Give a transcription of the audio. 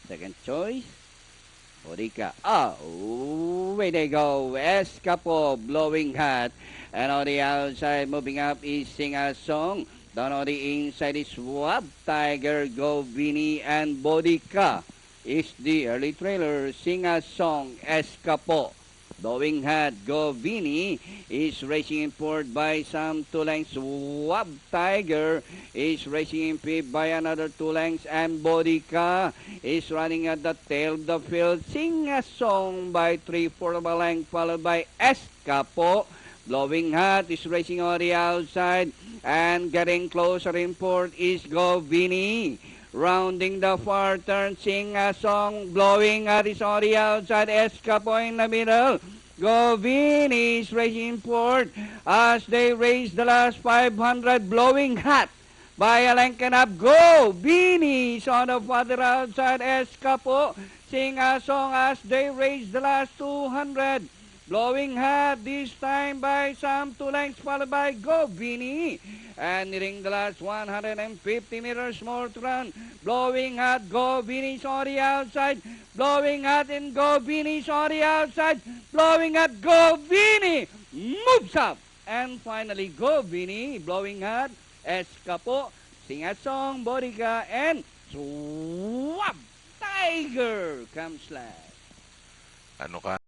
Second choice, Bodica. Away they go. Escapo, blowing hot. And on the outside, moving up is Sing a Song. Down on the inside is Swab Tiger, Go Vini, and Bodica. Is the early trailer, Sing a Song, Escapo. Blowing hot, Go Vini is racing in fourth by some 2 lengths. Swab Tiger is racing in fifth by another 2 lengths. And Bodica is running at the tail of the field. Sing a Song by 3/4 of a length, followed by Escapo. Blowing hot is racing on the outside, and getting closer in fourth is Go Vini. Rounding the far turn, Sing a Song, blowing hot is on the outside, Escapo in the middle. Go Vini is racing in fourth as they race the last 500, blowing hot by a length and up. Go Vini is on the farther outside, Escapo. Sing a Song as they race the last 200. Blowing hot this time by some 2 lengths, followed by Go Vini. And nearing the last 150 meters more to run. Blowing hot, Go Vini is on the outside. Blowing hot and Go Vini is on the outside. Blowing hot, Go Vini moves up. And finally, Go Vini, blowing hot, Escapo, Sing a Song, Bodica, and Swab Tiger comes last. Ano ka?